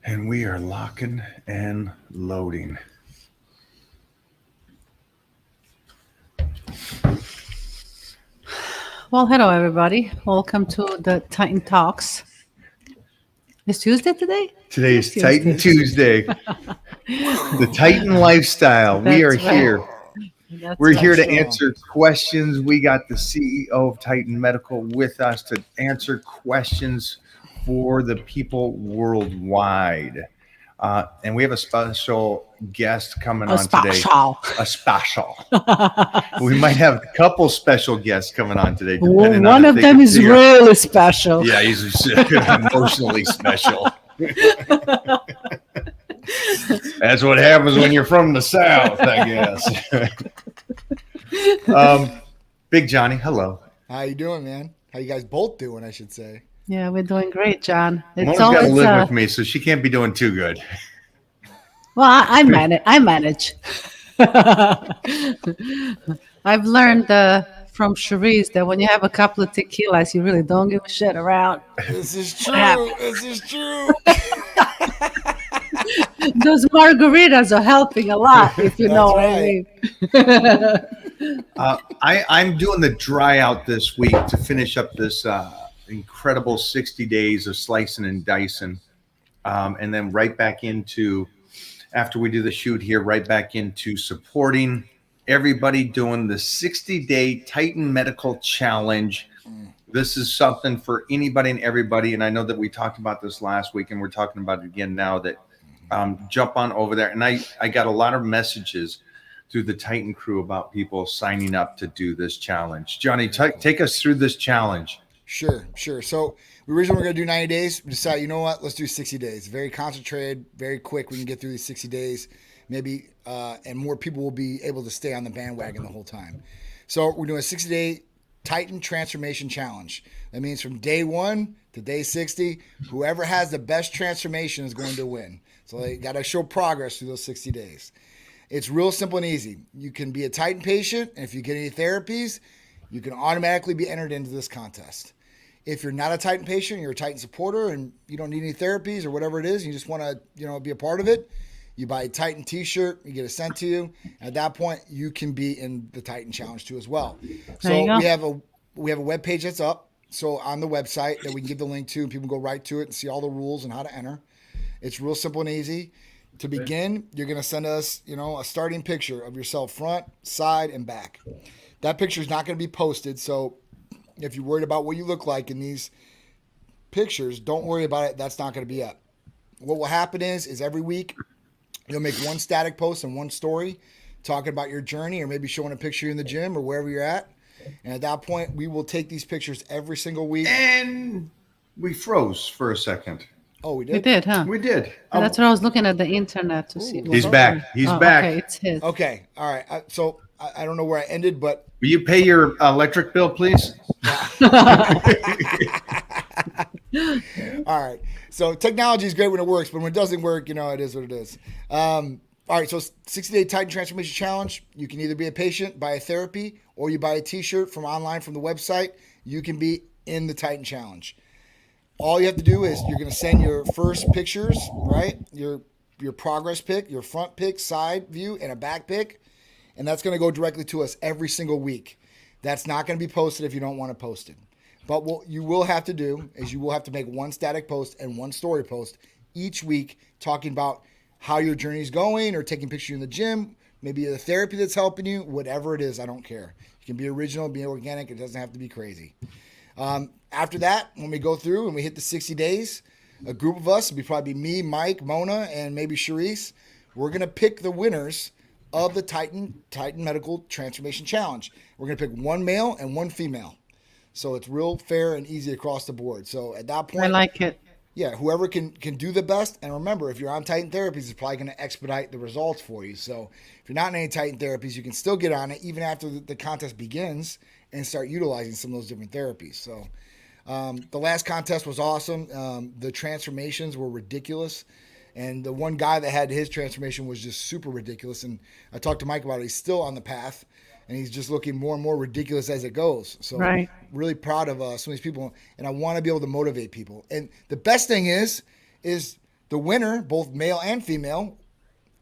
And we are locking and loading. Well, hello everybody. Welcome to the Titan Talks. It's Tuesday today? Today It's is Titan Tuesday. Tuesday, the Titan lifestyle. We are That's right. here. That's We're right. here to Strong. answer questions. We got the CEO of Titan Medical with us to answer questions for the people worldwide. And we have a special guest coming A on today. special. A special. We might have a couple special guests coming on today, depending on One if of they them can is figure. really special. Yeah, he's emotionally special. That's what happens when you're from the South, I guess. Big Johnny, hello. How you doing, man? How you guys both doing, I should say. Yeah, we're doing great, John. It's Mona's got to always live with me, so she can't be doing too good. well, I manage. I manage. I've learned from Cherise that when you have a couple of tequilas, you really don't give a shit around. This is true. happens. This is true. Those margaritas are helping a lot, if you know That's what I right. mean. I'm doing the dry out this week to finish up this incredible 60 days of slicing and dicing. And then right back into, after we do the shoot here, right back into supporting everybody doing the 60-day Titan Medical Challenge. This is something for anybody and everybody. And I know that we talked about this last week and we're talking about it again now, that jump on over there. And I got a lot of messages through the Titan crew about people signing up to do this challenge. Johnny, take us through this challenge. Sure. So we originally were going to do 90 days. We decided, you know what? Let's do 60 days. Very concentrated, very quick. We can get through these 60 days. Maybe, and more people will be able to stay on the bandwagon the whole time. So we're doing a 60-day Titan Transformation Challenge. That means from day 1 to day 60, whoever has the best transformation is going to win. So they got to show progress through those 60 days. It's real simple and easy. You can be a Titan patient, and if you get any therapies, you can automatically be entered into this contest. If you're not a Titan patient, you're a Titan supporter, and you don't need any therapies or whatever it is, you just want to, be a part of it. You buy a Titan T-shirt, you get it sent to you. At that point, you can be in the Titan Challenge too as well. So There you go. we have a web page that's up. So on the website that we can give the link to, and people can go right to it and see all the rules and how to enter. It's real simple and easy. To begin, you're going to send us, a starting picture of yourself front, side, and back. That picture is not going to be posted, so if you're worried about what you look like in these pictures, don't worry about it. That's not going to be up. What will happen is every week you'll make one static post and one story talking about your journey, or maybe showing a picture in the gym or wherever you're at. And at that point, we will take these pictures every single week. And we froze for a second. Oh, we We did? did, huh? We did. And that's what I was looking at the internet to see. He's back. He's back. Okay, it's his. Okay. All right. So I don't know where I ended, but Will you pay your electric bill, please? all right. So technology is great when it works, but when it doesn't work, it is what it is. All right. So 60-day Titan Transformation Challenge. You can either be a patient, buy a therapy, or you buy a T-shirt from online from the website. You can be in the Titan Challenge. All you have to do is you're going to send your first pictures, right? Your progress pic, your front pic, side view, and a back pic. And that's going to go directly to us every single week. That's not going to be posted if you don't want to post it. But what you will have to do is you will have to make one static post and one story post each week talking about how your journey is going, or taking pictures in the gym, maybe the therapy that's helping you, whatever it is, I don't care. You can be original, be organic. It doesn't have to be crazy. After that, when we go through and we hit the 60 days, a group of us, it'll probably be me, Mike, Mona, and maybe Charisse. We're going to pick the winners of the Titan Medical Transformation Challenge. We're going to pick one male and one female. So it's real fair and easy across the board. So at that point, I like it. yeah, whoever can do the best. And remember, if you're on Titan Therapies, it's probably going to expedite the results for you. So if you're not in any Titan Therapies, you can still get on it even after the contest begins and start utilizing some of those different therapies. So the last contest was awesome. The transformations were ridiculous. And the one guy that had his transformation was just super ridiculous. And I talked to Mike about it. He's still on the path, and he's just looking more and more ridiculous as it goes. So Right. really proud of some of these people. And I want to be able to motivate people. And the best thing is the winner, both male and female,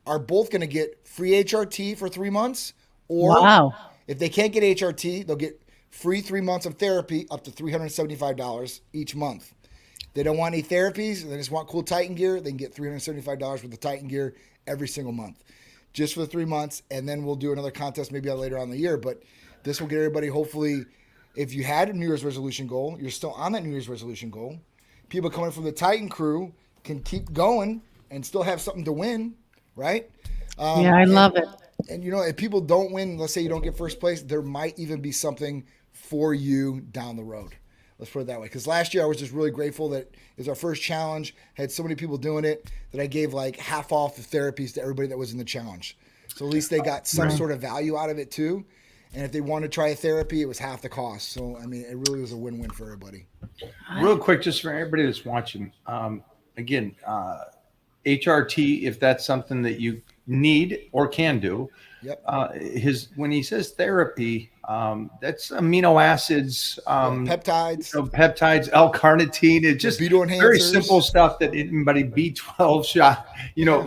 are both going to get free HRT for 3 months. Or Wow. if they can't get HRT, they'll get free 3 months of therapy up to $375 each month. They don't want any therapies. They just want cool Titan gear. They can get $375 worth of Titan gear every single month, just for the 3 months. And then we'll do another contest maybe later on in the year. But this will get everybody, hopefully, if you had a New Year's resolution goal, you're still on that New Year's resolution goal. People coming from the Titan crew can keep going and still have something to win, right? Yeah, I love it. And, if people don't win, let's say you don't get first place, there might even be something for you down the road. Let's put it that way. Because last year I was just really grateful that it was our first challenge. Had so many people doing it that I gave like half off the therapies to everybody that was in the challenge. So at least they got some sort of value out of it too. And if they wanted to try a therapy, it was half the cost. So, I mean, it really was a win-win for everybody. Real quick, just for everybody that's watching, again, HRT, if that's something that you need or can do, Yep. When he says therapy, that's amino acids, Peptides. peptides, L-carnitine. It's just libido very enhancers. simple stuff that anybody B12 shot.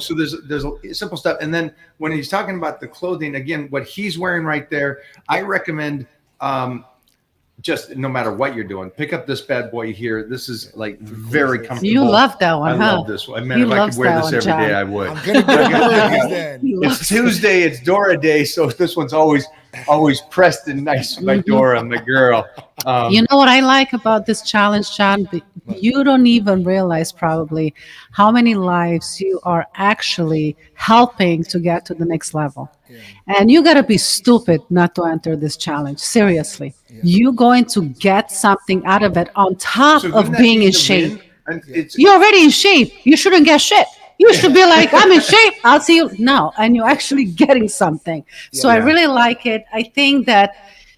So there's a simple stuff. And then when he's talking about the clothing, again, what he's wearing right there, I recommend. Just no matter what you're doing, pick up this bad boy here. This is like very comfortable. You love that one, I huh? love this one. Man, He if I loves could wear that this one, every day, John. I would. I'm going to get one of these then. He loves It's Tuesday. It's Dora Day, so this one's always pressed and nice. My Dora, my girl. You know what I like about this challenge, John? You don't even realize probably how many lives you are actually helping to get to the next level. And you got to be stupid not to enter this challenge. Seriously. You're going to get something out of it on top So of wouldn't that being be in the shape. win? And it's You're already in shape. You shouldn't get shit. You should be like, I'm in shape. I'll see you now. And you're actually getting something. So I Yeah. really like it. I think that,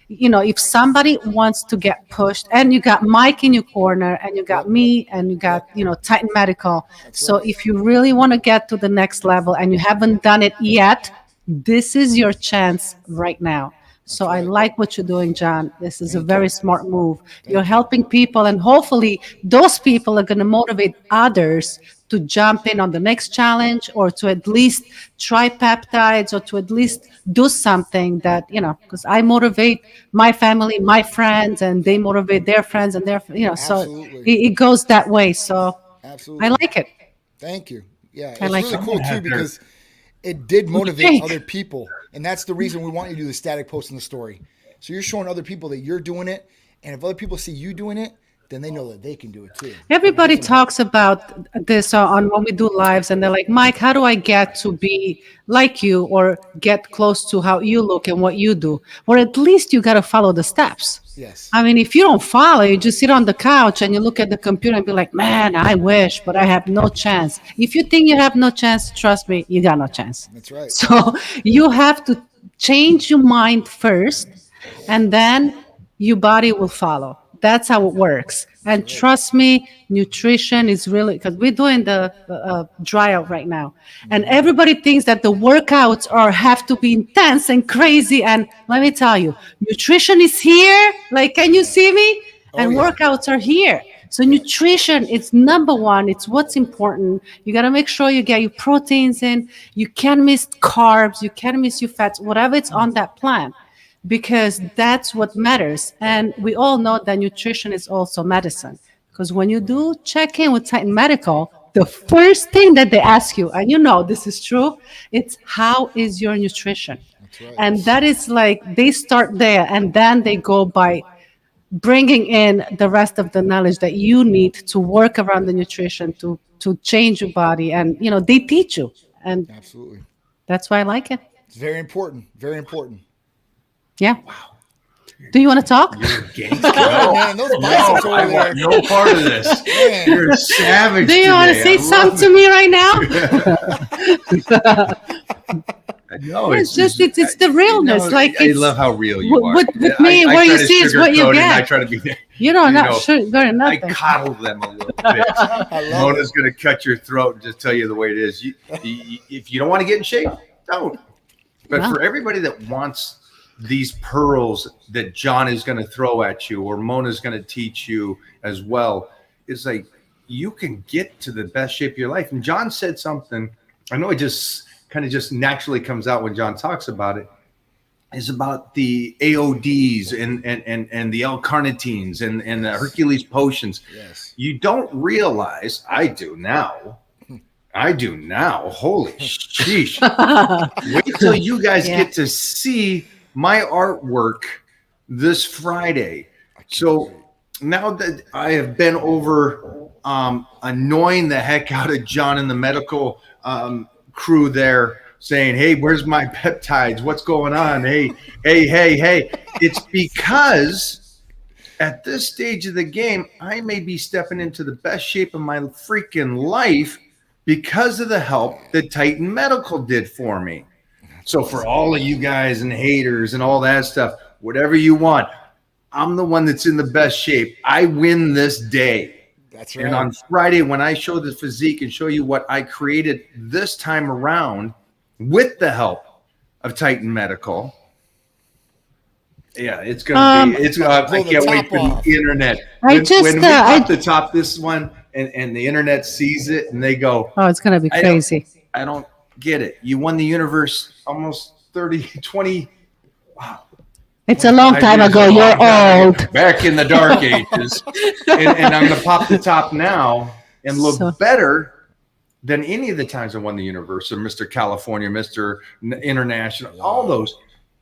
if somebody wants to get pushed, and you got Mike in your corner, and you got me, and you got, Titan Medical. So if you really want to get to the next level and you haven't done it yet, this is your chance right now. So I like what you're doing, John. This is a very smart move. You're helping people, and hopefully those people are going to motivate others to jump in on the next challenge, or to at least try peptides, or to at least do something that, because I motivate my family, my friends, and they motivate their friends and their, so Absolutely. it goes that way. So Absolutely. I like it. Thank you. Yeah, it's I like really it. cool too There. because it did motivate Jake. other people, and that's the reason we want you to do the static post in the story. So you're showing other people that you're doing it, and if other people see you doing it, then they know that they can do it too. Everybody talks about this on when we do lives, and they're like, Mike, how do I get to be like you, or get close to how you look and what you do? Or at least you got to follow the steps. Yes. I mean, if you don't follow, you just sit on the couch and you look at the computer and be like, man, I wish, but I have no chance. If you think you have no chance, trust me, you got no chance. That's right. So you have to change your mind first, and then your body will follow. That's how it works. And trust me, nutrition is really, because we're doing the dry out right now. And everybody thinks that the workouts have to be intense and crazy. And let me tell you, nutrition is here. Like, can you see me? And yeah. workouts are here. So nutrition is number one. It's what's important. You got to make sure you get your proteins in. You can't miss carbs. You can't miss your fats, whatever it's on that plan, because that's what matters. And we all know that nutrition is also medicine, because when you do check in with Titan Medical, the first thing that they ask you, and this is true, it's how is your nutrition? right. And that is like, they start there, and then they go by bringing in the rest of the knowledge that you need to work around the nutrition to change your body. And, they teach you. And Absolutely. that's why I like it. It's very important. Very important. Yeah. Wow. Do you want to talk? You're a gangster. Oh, man, those biceps I over want there. no part of this. Man. You're a savage. Do you want to today. say I something love to me right now? it. No, It's the realness. I love how real you are. With me, I what try you to see is what you sugarcoat it, and I get. try to be. Not sugar I nothing. coddle them a little bit. I love Mona's going to cut your throat and just tell you the way it is. If you don't want to get in shape, don't. But No. for everybody that wants these pearls that John is going to throw at you, or Mona's going to teach you as well, it's like, you can get to the best shape of your life. And John said something, I know it just kind of just naturally comes out when John talks about it, is about the AODs and the L-carnitines and the Hercules potions. Yes. You don't realize, I do now. Holy sheesh. Wait till you guys get to see my artwork this Friday. So now that I have been over annoying the heck out of John and the medical crew there, saying, hey, where's my peptides? What's going on? Hey. It's because at this stage of the game, I may be stepping into the best shape of my freaking life because of the help that Titan Medical did for me. So for all of you guys and haters and all that stuff, whatever you want, I'm the one that's in the best shape. I win this day. That's right. And on Friday, when I show the physique and show you what I created this time around with the help of Titan Medical, yeah, it's gonna be. I can't wait for the internet. When we pop the top this one and the internet sees it and they go, oh, it's gonna be crazy. I don't get it. You won the universe almost 20. Wow. It's a long time ago. You're old. Back in the dark ages. and I'm going to pop the top now and look better than any of the times I won the universe or Mr. California, Mr. International, all those.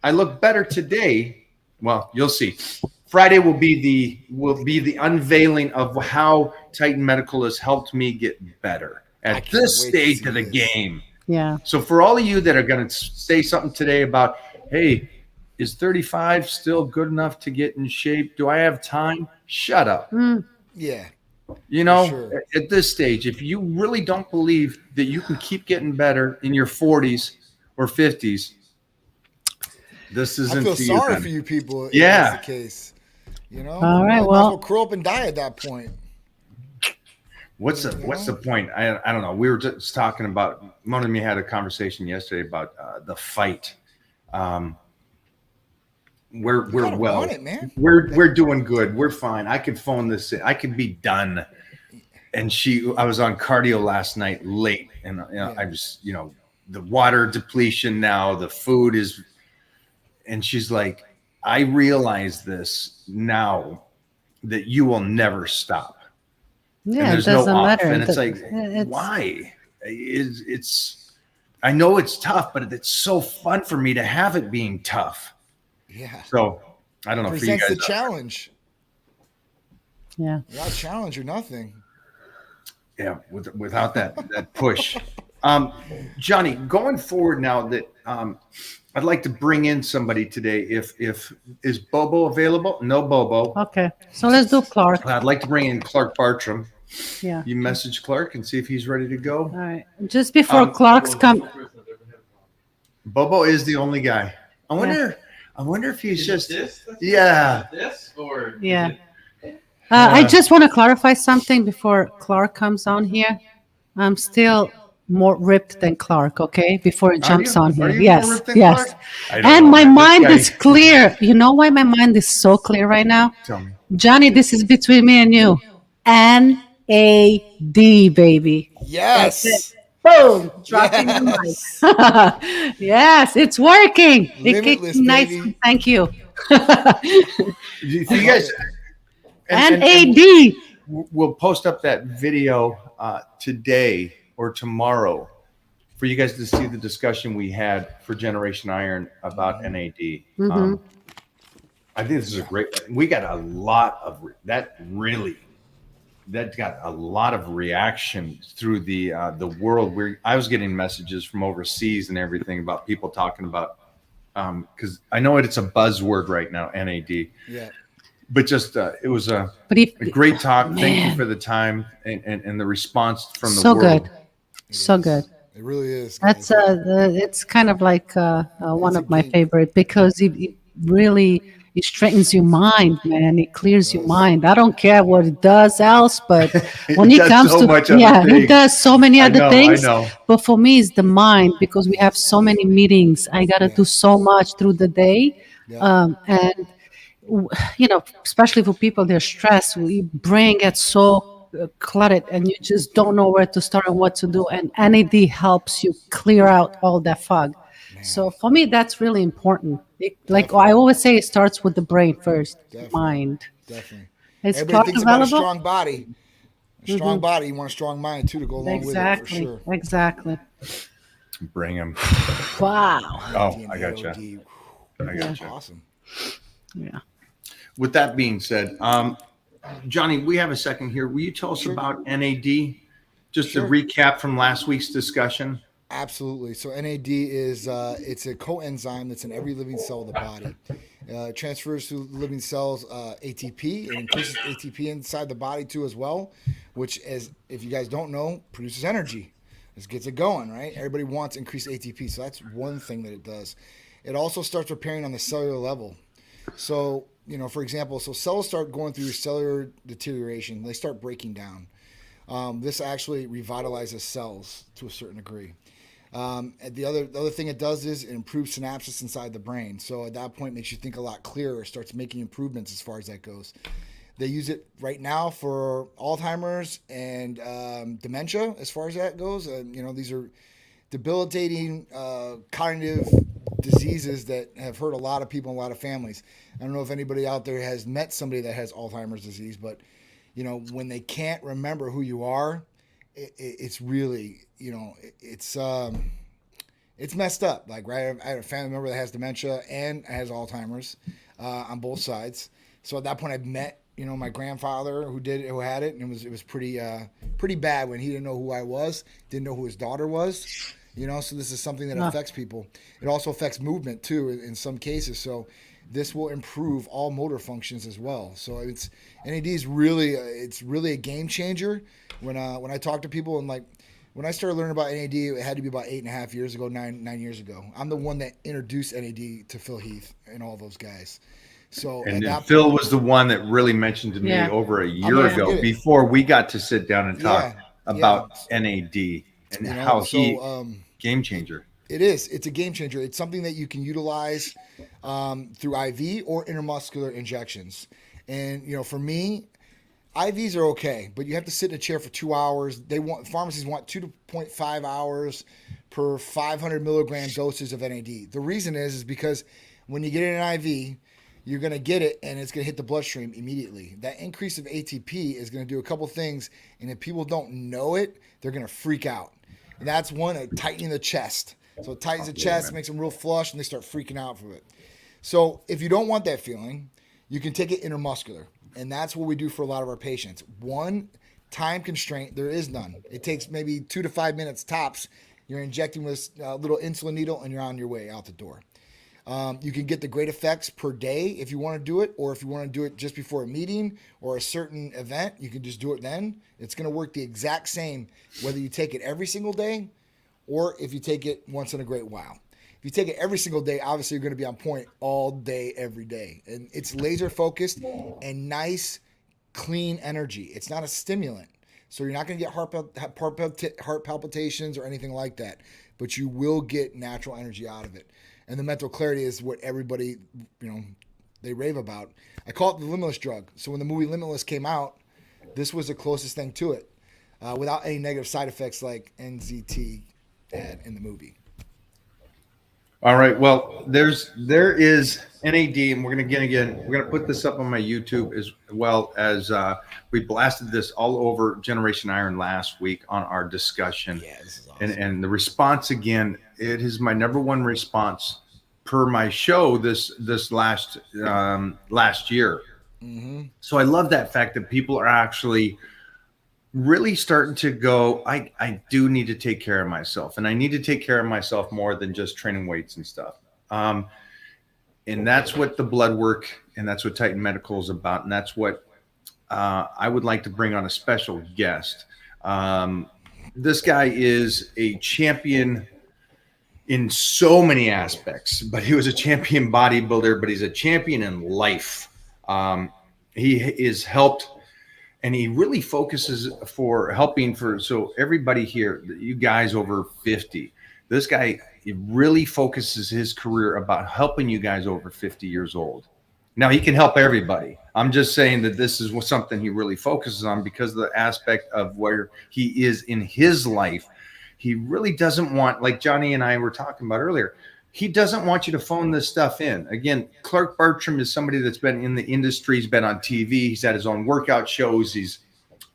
I look better today. Well, you'll see. Friday will be the unveiling of how Titan Medical has helped me get better at this stage of the game. Yeah. So for all of you that are going to say something today about, hey, is 35 still good enough to get in shape? Do I have time? Shut up. Yeah. You know, at this stage, if you really don't believe that you can keep getting better in your 40s or 50s, this isn't I feel for sorry you, for you people. If yeah. that's the case. You know, all right. Well, curl up and die at that point. What's the point? I don't know. We were just talking about. Mona and me had a conversation yesterday about the fight. We're well. Want it, man. We're doing good. We're fine. I could phone this in. I could be done. And I was on cardio last night late, and I was, the water depletion now. The food is, and she's like, I realize this now that you will never stop. Yeah, and there's it doesn't no off. matter. And it's like, why? It's I know it's tough, but it's so fun for me to have it being tough. Yeah. So I don't know. Presents for you the guys, challenge. Yeah. Without challenge or nothing. Yeah. Without that push. Johnny, going forward now that I'd like to bring in somebody today. If is Bobo available? No Bobo. Okay. So let's do Clark. I'd like to bring in Clark Bartram. Yeah. You message Clark and see if he's ready to go. All right. Just before Clark's come. Bobo is the only guy. I wonder if he's just this or yeah. I just want to clarify something before Clark comes on here. I'm still more ripped than Clark, okay? Before he jumps on here. Yes. And my mind is clear. You know why my mind is so clear right now? Tell me. Johnny, this is between me and you. NAD, baby. Yes. Boom. Dropping the mic. Yes, it's working. Limitless, Nice. baby. Thank you. You guys. NAD. We'll post up that video today or tomorrow for you guys to see the discussion we had for Generation Iron about NAD. Mm-hmm. I think this is a great. We got a lot of that. Really, that got a lot of reaction through the world. Where I was getting messages from overseas and everything about people talking about because I know it's a buzzword right now, NAD. Yeah. But just it was a great talk. Thank you for the time and the response from the world. Good. So good. It really is. That's it's kind of like one of my favorite because it really it straightens your mind, man. It clears your mind. I don't care what it does else, but when it comes to it does so many other things. I know. But for me, it's the mind because we have so many meetings. I gotta do so much through the day, and especially for people they're stressed. We bring it so cluttered and you just don't know where to start and what to do. And NAD helps you clear out all that fog. So for me, that's really important. Like I always say, it starts with the brain first, mind. Definitely. It's Everybody thinks about a available. strong body. A strong body, you want a strong mind too to go along with it for sure. Exactly. Bring him. Wow. Oh, I got you. DMAOD. I got you. Awesome. Yeah. With that being said, Johnny, we have a second here. Will you tell us about NAD? Just to recap from last week's discussion. Absolutely. So NAD is it's a coenzyme that's in every living cell of the body. It transfers to living cells ATP. It increases ATP inside the body too as well, which, as if you guys don't know, produces energy. This gets it going, right? Everybody wants increased ATP, so that's one thing that it does. It also starts repairing on the cellular level. So, for example, cells start going through cellular deterioration. They start breaking down. This actually revitalizes cells to a certain degree. And the other thing it does is it improves synapses inside the brain. So at that point, it makes you think a lot clearer, starts making improvements as far as that goes. They use it right now for Alzheimer's and dementia as far as that goes. These are debilitating cognitive diseases that have hurt a lot of people in a lot of families. I don't know if anybody out there has met somebody that has Alzheimer's disease, but when they can't remember who you are, it's really, it's messed up. Like, right, I have a family member that has dementia and has Alzheimer's on both sides. So at that point, I met my grandfather who had it, and it was pretty bad when he didn't know who I was, didn't know who his daughter was. So this is something that affects people. It also affects movement too in some cases. So this will improve all motor functions as well. So NAD is really a game changer. When I talk to people, and like when I started learning about NAD, it had to be about 8.5 years ago, 9 years ago. I'm the one that introduced NAD to Phil Heath and all those guys. So and Phil was the one that really mentioned to me over a year ago before we got to sit down and talk about NAD and how game changer. It is. It's a game changer. It's something that you can utilize through IV or intramuscular injections. And for me, IVs are okay, but you have to sit in a chair for 2 hours. Pharmacies want 2.5 hours per 500 milligram doses of NAD. The reason is because when you get an IV, you're going to get it and it's going to hit the bloodstream immediately. That increase of ATP is going to do a couple things, and if people don't know it, they're going to freak out. And that's one, tightening the chest. So it tightens the chest, makes them real flush, and they start freaking out from it. So if you don't want that feeling, you can take it intramuscular, and that's what we do for a lot of our patients. One, time constraint, there is none. It takes maybe 2 to 5 minutes tops. You're injecting with a little insulin needle, and you're on your way out the door. You can get the great effects per day if you want to do it, or if you want to do it just before a meeting or a certain event, you can just do it then. It's going to work the exact same whether you take it every single day or if you take it once in a great while. If you take it every single day, obviously you're going to be on point all day, every day. And it's laser focused and nice, clean energy. It's not a stimulant. So you're not going to get heart palpitations or anything like that, but you will get natural energy out of it. And the mental clarity is what everybody, they rave about. I call it the limitless drug. So when the movie Limitless came out, this was the closest thing to it, without any negative side effects like NZT had in the movie. All right. Well, there is NAD, and we're gonna put this up on my YouTube as well as we blasted this all over Generation Iron last week on our discussion. Yeah, this is awesome. And the response again, it is my number one response per my show this last year. Mm-hmm. So I love that fact that people are actually really starting to go, I do need to take care of myself, and I need to take care of myself more than just training weights and stuff. And that's what the blood work and that's what Titan Medical is about. And that's what I would like to bring on a special guest. This guy is a champion in so many aspects, but he was a champion bodybuilder, but he's a champion in life. He is helped, and he really focuses so everybody here, you guys over 50, this guy, he really focuses his career about helping you guys over 50 years old. Now he can help everybody. I'm just saying that this is something he really focuses on because of the aspect of where he is in his life. He really doesn't want, like Johnny and I were talking about earlier, he doesn't want you to phone this stuff in. Again, Clark Bartram is somebody that's been in the industry. He's been on TV. He's had his own workout shows. He's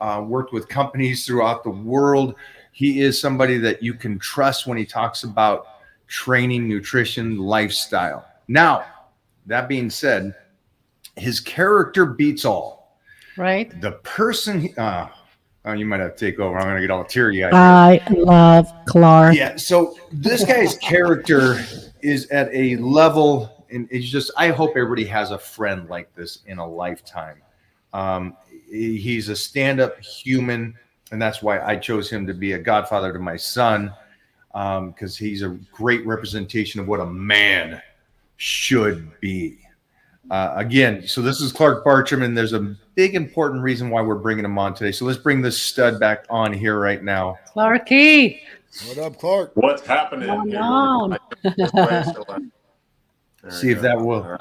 worked with companies throughout the world. He is somebody that you can trust when he talks about training, nutrition, lifestyle. Now, that being said, his character beats all. Right. The person, you might have to take over. I'm going to get all teary-eyed. I love Clark. Yeah. So this guy's character is at a level, and it's just, I hope everybody has a friend like this in a lifetime. He's a stand-up human, and that's why I chose him to be a godfather to my son, because he's a great representation of what a man should be. Again, so this is Clark Bartram, and there's a big important reason why we're bringing him on today. So let's bring this stud back on here right now. Clarky. What up, Clark? What's happening? Come here? on. See if that will.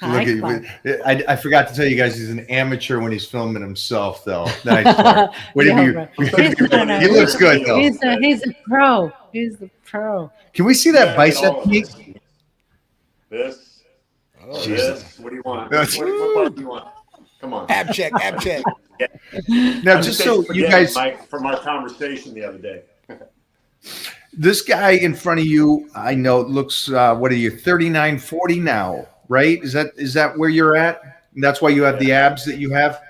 Hi, Look Clark. at, I forgot to tell you guys, he's an amateur when he's filming himself, though. Nice, Clark. What Yeah, do you? right. He looks good, though. He's a pro. He's the pro. Can we see that bicep peak? This. Oh, This. What do you want? That's- What part do you want? Come on. ab check, ab check. Now, just so you guys, Mike, from our conversation the other day. this guy in front of you, I know looks. What are you? 39, 40 now, right? Is that where you're at? And that's why you have the abs that you have.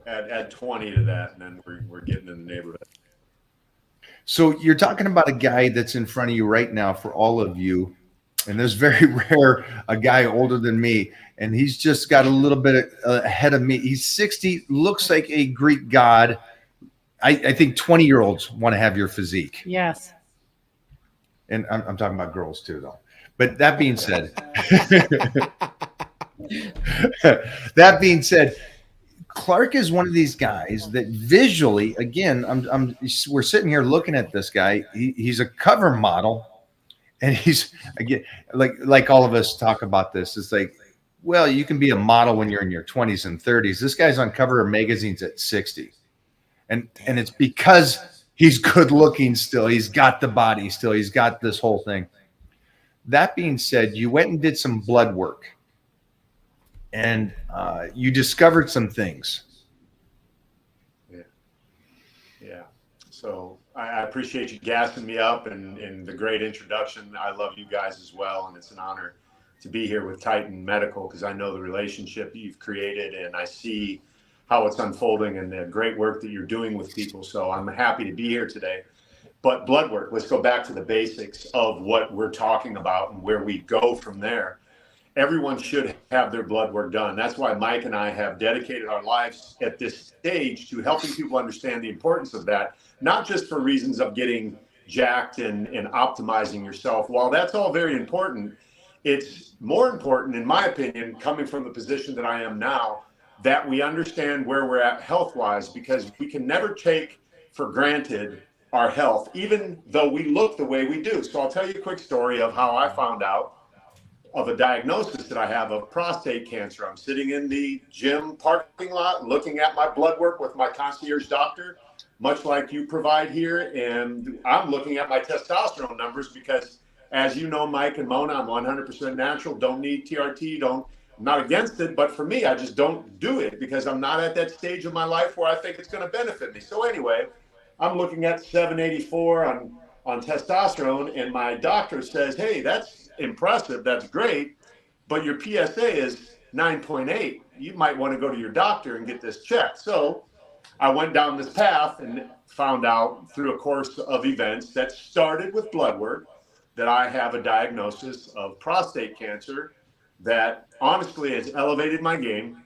Add 20 to that, and then we're getting in the neighborhood. So you're talking about a guy that's in front of you right now for all of you. And there's very rare a guy older than me, and he's just got a little bit ahead of me. He's 60, looks like a Greek god. I think 20-year-olds want to have your physique. Yes. And I'm talking about girls too, though. But that being said, Clark is one of these guys that visually, again, we're sitting here looking at this guy. He's a cover model. And he's, again, like all of us talk about this. It's like, well, you can be a model when you're in your 20s and 30s. This guy's on cover of magazines at 60. And it's because he's good looking still. He's got the body still. He's got this whole thing. That being said, you went and did some blood work. And you discovered some things. Yeah. So I appreciate you gassing me up and the great introduction. I love you guys as well, and it's an honor to be here with Titan Medical because I know the relationship you've created, and I see how it's unfolding and the great work that you're doing with people. So I'm happy to be here today. But blood work, let's go back to the basics of what we're talking about and where we go from there. Everyone should have their blood work done. That's why Mike and I have dedicated our lives at this stage to helping people understand the importance of that, not just for reasons of getting jacked and optimizing yourself. While that's all very important, it's more important, in my opinion, coming from the position that I am now, that we understand where we're at health-wise, because we can never take for granted our health, even though we look the way we do. So I'll tell you a quick story of how I found out of a diagnosis that I have of prostate cancer. I'm sitting in the gym parking lot looking at my blood work with my concierge doctor, much like you provide here. And I'm looking at my testosterone numbers because, as you know, Mike and Mona, I'm 100% natural, don't need TRT, I'm not against it. But for me, I just don't do it because I'm not at that stage of my life where I think it's going to benefit me. So anyway, I'm looking at 784 on testosterone, and my doctor says, hey, that's impressive, that's great, but your PSA is 9.8. You might want to go to your doctor and get this checked. So I went down this path and found out through a course of events that started with blood work that I have a diagnosis of prostate cancer that honestly has elevated my game.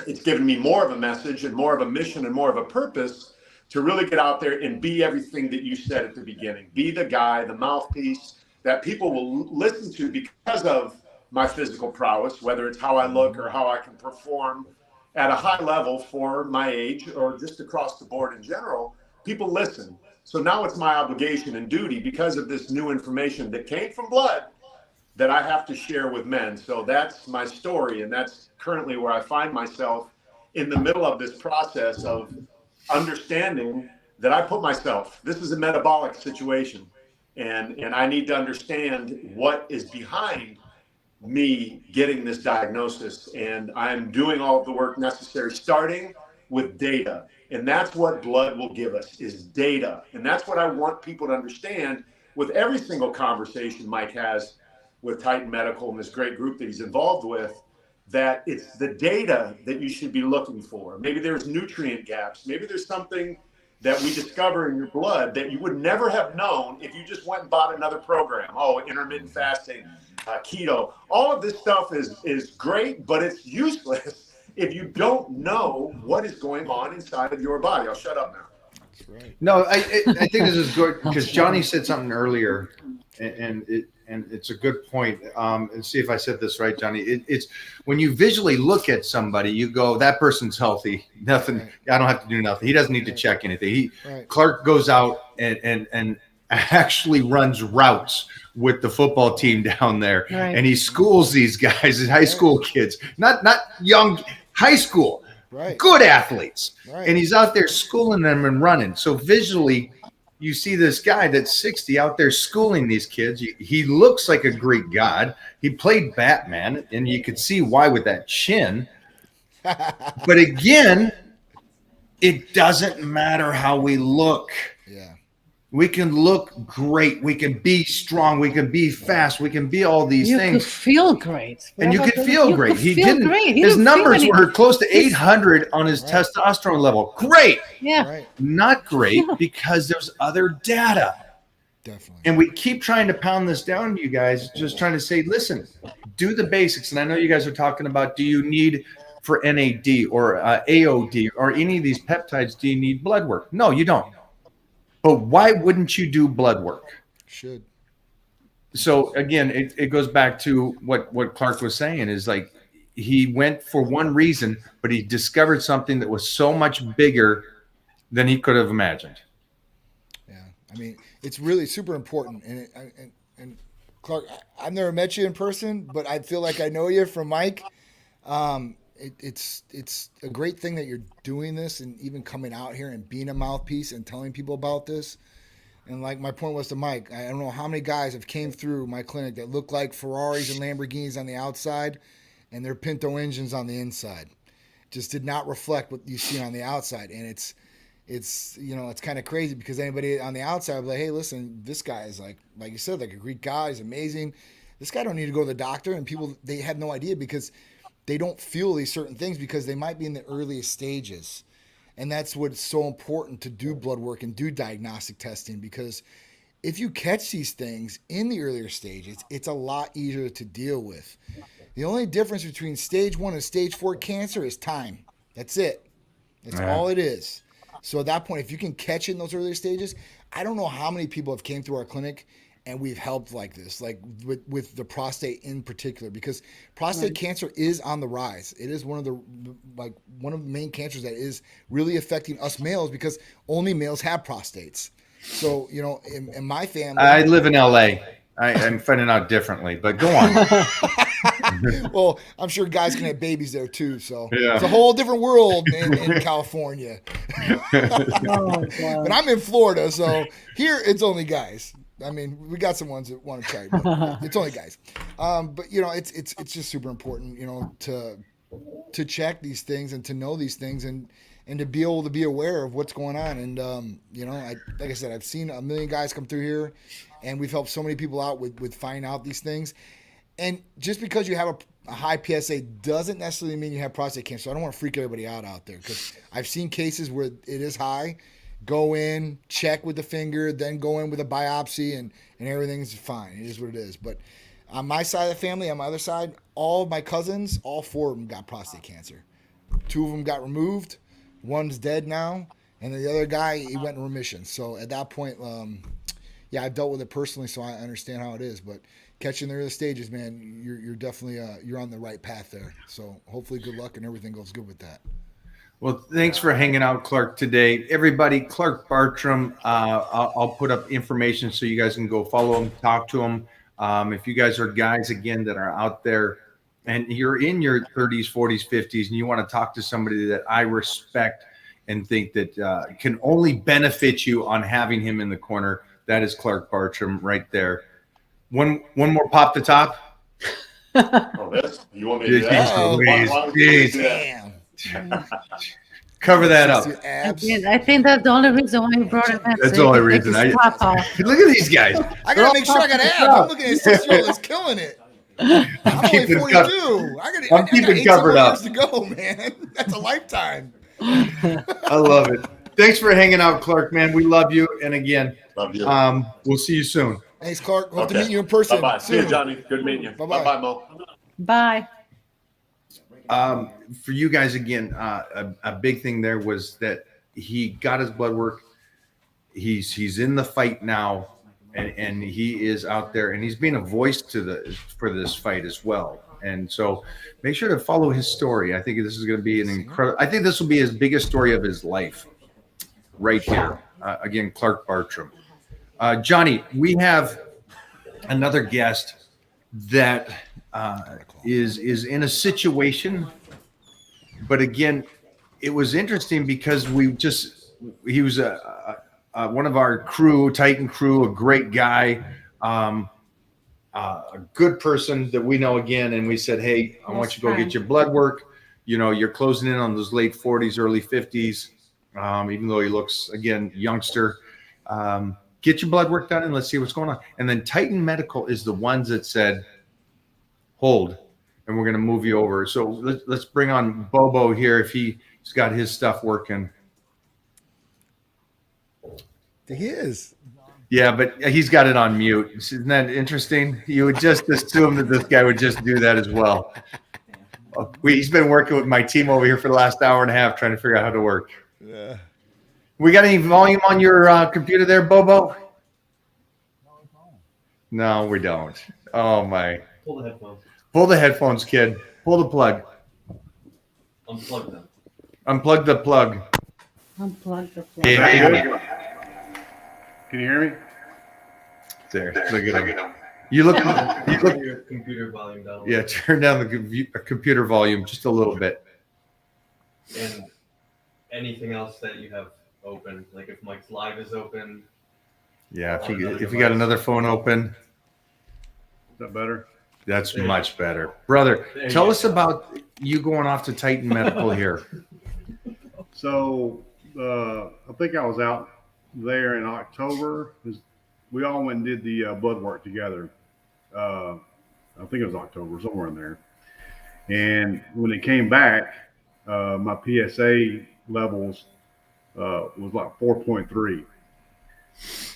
It's given me more of a message and more of a mission and more of a purpose to really get out there and be everything that you said at the beginning. Be the guy, the mouthpiece that people will listen to because of my physical prowess, whether it's how I look or how I can perform at a high level for my age or just across the board in general. People listen. So now it's my obligation and duty, because of this new information that came from blood, that I have to share with men. So that's my story. And that's currently where I find myself in the middle of this process of understanding that I put myself, this is a metabolic situation. And I need to understand what is behind me getting this diagnosis. And I'm doing all of the work necessary, starting with data. And that's what blood will give us, is data. And that's what I want people to understand with every single conversation Mike has with Titan Medical and this great group that he's involved with, that it's the data that you should be looking for. Maybe there's nutrient gaps. Maybe there's something that we discover in your blood that you would never have known if you just went and bought another program. Oh, intermittent fasting, keto. All of this stuff is great, but it's useless if you don't know what is going on inside of your body. I'll shut up now. That's right. No, I think this is good because Johnny said something earlier, and it's a good point. And see if I said this right, Johnny. It's when you visually look at somebody, you go, that person's healthy. Nothing. Right. I don't have to do nothing. He doesn't need to check anything. Right. Clark goes out and actually runs routes with the football team down there, Right. and he schools these guys, high school kids, not young, high school. Right. Good athletes. Right. And he's out there schooling them and running. So visually, you see this guy that's 60 out there schooling these kids. He looks like a Greek god. He played Batman, and you could see why with that chin. But again, it doesn't matter how we look. Yeah. We can look great. We can be strong. We can be fast. We can be all these You things. could feel great. And you could feel You great. could He feel didn't. great. He His didn't feel numbers anything. were close to 800 on his Right. testosterone level. Great. Yeah. Right. Not great because there's other data. Definitely. And we keep trying to pound this down to you guys, just trying to say, listen, do the basics. And I know you guys are talking about, do you need for NAD or AOD or any of these peptides, do you need blood work? No, you don't. But why wouldn't you do blood work? Should. So again, it goes back to what Clark was saying is like, he went for one reason, but he discovered something that was so much bigger than he could have imagined. Yeah. I mean, it's really super important. And Clark, I've never met you in person, but I feel like I know you from Mike. It's a great thing that you're doing this and even coming out here and being a mouthpiece and telling people about this. And like my point was to Mike, I don't know how many guys have came through my clinic that look like Ferraris and Lamborghinis on the outside and they're Pinto engines on the inside. Just did not reflect what you see on the outside. And it's kind of crazy because anybody on the outside will be like, hey, listen, this guy is like you said, like a Greek guy. He's amazing. This guy don't need to go to the doctor. And people, they have no idea because they don't feel these certain things because they might be in the earliest stages. And that's what's so important to do blood work and do diagnostic testing, because if you catch these things in the earlier stages, it's a lot easier to deal with. The only difference between stage 1 and stage 4 cancer is time. That's it. That's all it is. So at that point, if you can catch it in those earlier stages, I don't know how many people have came through our clinic and we've helped like this, like with the prostate in particular, because prostate cancer is on the rise. It is one of the main cancers that is really affecting us males because only males have prostates. So, in my family, I live in LA. I'm finding out differently, but go on. well, I'm sure guys can have babies there too. So Yeah. it's a whole different world in California. Oh, But I'm in Florida, so here it's only guys. I mean, we got some ones that want to try, but it's only guys. But it's just super important, to check these things and to know these things and to be able to be aware of what's going on. And like I said, I've seen a million guys come through here, and we've helped so many people out with finding out these things. And just because you have a high PSA doesn't necessarily mean you have prostate cancer. So I don't want to freak everybody out there because I've seen cases where it is high. Go in, check with the finger, then go in with a biopsy, and everything's fine. It is what it is. But on my side of the family, on my other side, all of my cousins, all 4 of them got prostate cancer. 2 of them got removed. One's dead now. And the other guy, he went in remission. So at that point, I've dealt with it personally, so I understand how it is. But catching the early stages, man, you're definitely you're on the right path there. So hopefully good luck and everything goes good with that. Well, thanks for hanging out, Clark, today. Everybody, Clark Bartram, I'll put up information so you guys can go follow him, talk to him. If you guys are guys again that are out there and you're in your 30s, 40s, 50s, and you want to talk to somebody that I respect and think that can only benefit you on having him in the corner, that is Clark Bartram right there. One more pop the top. Oh, this? You want me to do that? Oh, Why don't you do that? Damn. Cover that up. Your abs. I think that's the only reason why you brought him in. That's so the he only can take reason. his top off. Look at these guys. I gotta make sure I got abs. I'm looking at a 6-year-old that's killing it. I'm only keeping 42. I'm I got keeping 18 covered more up. years to go, man. That's a lifetime. I love it. Thanks for hanging out, Clark, man. We love you. And again, Love you. we'll see you soon. Thanks, Clark. Hope to Okay. meet you in person Bye-bye. See you, soon. Johnny. Good meeting you. Bye-bye. Bye-bye, Mo. Bye. For you guys again, a big thing there was that he got his blood work. He's in the fight now, and he is out there, and he's being a voice for this fight as well. And so, make sure to follow his story. I think this is going to be an incredible. I think this will be his biggest story of his life, right here. Again, Clark Bartram. Johnny, we have another guest that is in a situation, but again, it was interesting because he was one of our crew, Titan crew, a great guy, a good person that we know again, and we said, hey, I want you to go get your blood work. You know, you're closing in on those late 40s, early 50s, even though he looks, again, youngster. Get your blood work done and let's see what's going on. And then Titan Medical is the ones that said, hold, and we're going to move you over. So let's bring on Bobo here if he's got his stuff working. He is. Yeah, but he's got it on mute. Isn't that interesting? You would just assume that this guy would just do that as well. He's been working with my team over here for the last hour and a half trying to figure out how to work. Yeah. We got any volume on your computer there, Bobo? No, we don't. Oh, my. Pull the headphones. Pull the headphones, kid. Pull the plug. Unplug them. Unplug the plug. Unplug the plug. Hey, Can you hear me? there. Look at him. You look. Your computer volume down. Yeah, turn down the computer volume just a little bit. And anything else that you have open, like if Mike's Live is open. Yeah, if you got another phone open, Is that better? that's much better. Brother, There tell you us about you going off to Titan Medical here. So I think I was out there in October. We all went and did the blood work together. I think it was October, somewhere in there. And when it came back, my PSA levels was like 4.3.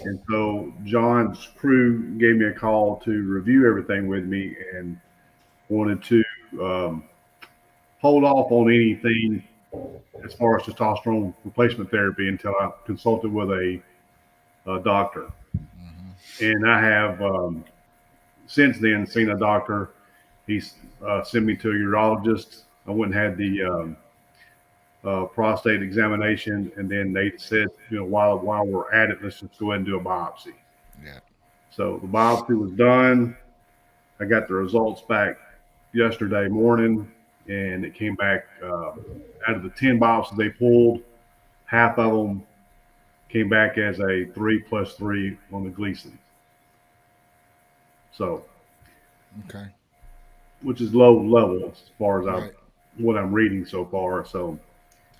And so John's crew gave me a call to review everything with me and wanted to hold off on anything as far as testosterone replacement therapy until I consulted with a doctor. And I have since then seen a doctor. He's sent me to a urologist. I went and had the prostate examination, and then they said, while we're at it, let's just go ahead and do a biopsy. Yeah. So the biopsy was done. I got the results back yesterday morning, and it came back out of the 10 biopsies they pulled, half of them came back as a 3+3 on the Gleason. So, Okay. which is low level as far as Right. what I'm reading so far. So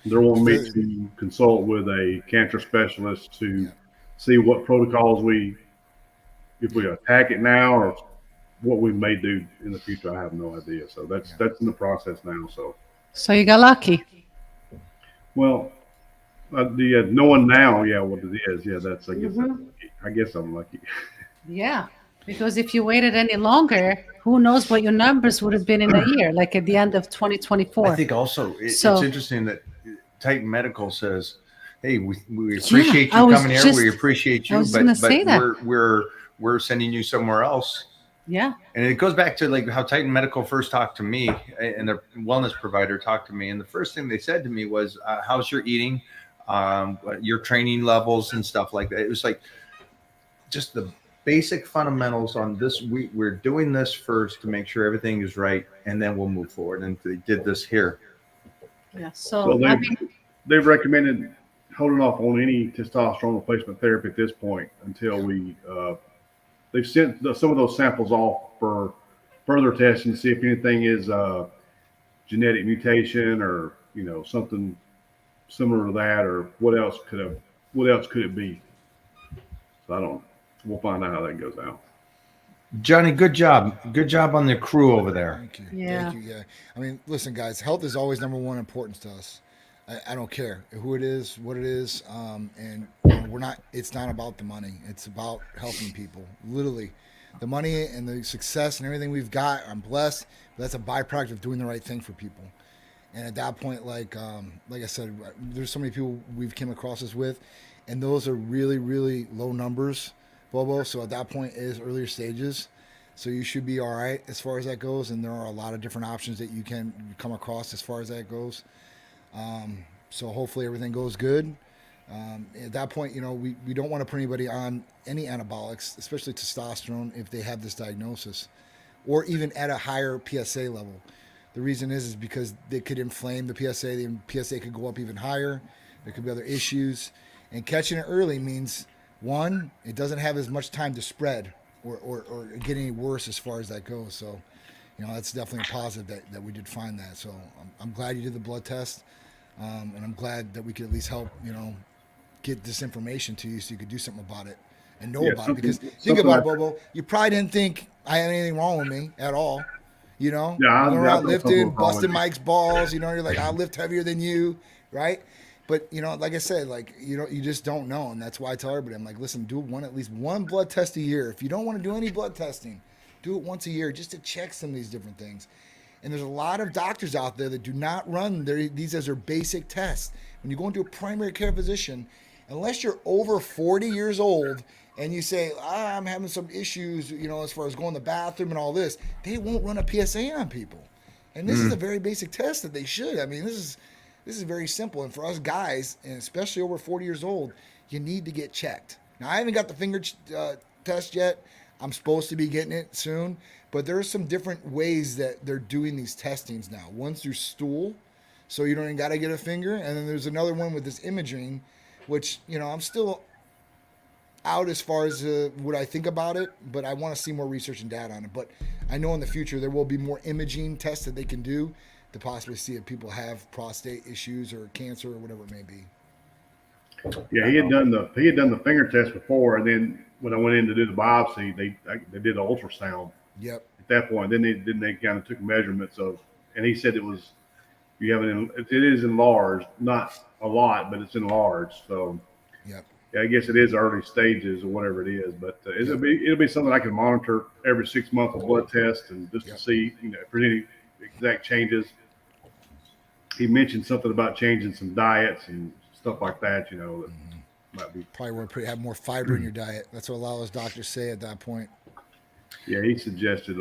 they're wanting me to consult with a cancer specialist to see what protocols if we attack it now or what we may do in the future. I have no idea. So that's in the process now. So you got lucky. Well, knowing now, what it is, that's I guess I'm lucky. Yeah. Because if you waited any longer, who knows what your numbers would have been in a year, like at the end of 2024. I think also it's So- interesting that Titan Medical says, "Hey, we appreciate I you was coming here. just- We appreciate I you, was but gonna say that. we're sending you somewhere else." Yeah. And it goes back to like how Titan Medical first talked to me, and the wellness provider talked to me, and the first thing they said to me was, "How's your eating, your training levels, and stuff like that." It was like just the basic fundamentals on this. We're doing this first to make sure everything is right, and then we'll move forward. And they did this here. Yeah. So So I mean, they've recommended holding off on any testosterone replacement therapy at this point until they've sent some of those samples off for further testing to see if anything is genetic mutation or something similar to that, or what else could it be? So we'll find out how that goes out. Johnny, good job on the crew over there. Thank you. Yeah. Thank you. Yeah. I mean, listen, guys, health is always number one importance to us. I don't care who it is, what it is. And it's not about the money. It's about helping people. Literally, the money and the success and everything we've got, I'm blessed. But that's a byproduct of doing the right thing for people. And at that point, like I said, there's so many people we've came across this with, and those are really, really low numbers, Bobo. So at that point, it is earlier stages. So you should be all right as far as that goes. And there are a lot of different options that you can come across as far as that goes. So hopefully everything goes good. At that point, we don't want to put anybody on any anabolics, especially testosterone, if they have this diagnosis, or even at a higher PSA level. The reason is because they could inflame the PSA. The PSA could go up even higher. There could be other issues. And catching it early means, one, it doesn't have as much time to spread or get any worse as far as that goes. So, that's definitely a positive that we did find that. So I'm glad you did the blood test. And I'm glad that we could at least help, get this information to you so you could do something about it and know about it. Because think about it, Bobo, you probably didn't think I had anything wrong with me at all. Yeah, I'm around I lifting, busting Mike's balls. You're like, I lift heavier than you, right? But like I said, you just don't know, and that's why I tell everybody, I'm like, listen, do at least one blood test a year. If you don't want to do any blood testing, do it once a year just to check some of these different things. And there's a lot of doctors out there that do not run these as their basic tests. When you go into a primary care physician, unless you're over 40 years old and you say, I'm having some issues, as far as going to the bathroom and all this, they won't run a PSA on people. And this is a very basic test that they should. I mean, this is very simple. And for us guys, and especially over 40 years old, you need to get checked. Now, I haven't got the finger test yet. I'm supposed to be getting it soon. But there are some different ways that they're doing these testings now. One's through stool, so you don't even got to get a finger. And then there's another one with this imaging, which, I'm still out as far as what I think about it, but I want to see more research and data on it. But I know in the future there will be more imaging tests that they can do to possibly see if people have prostate issues or cancer or whatever it may be. Yeah, he had done the finger test before, and then when I went in to do the biopsy, they did an ultrasound. Yep. At that point, then they kind of took measurements and he said it is enlarged, not a lot, but it's enlarged. So Yep. yeah, I guess it is early stages or whatever it is, but it'll be something I can monitor every 6 months with blood test and just to see if there's any exact changes. He mentioned something about changing some diets and stuff like that, that might be. Probably want to have more fiber in your diet. That's what a lot of those doctors say at that point. Yeah, he suggested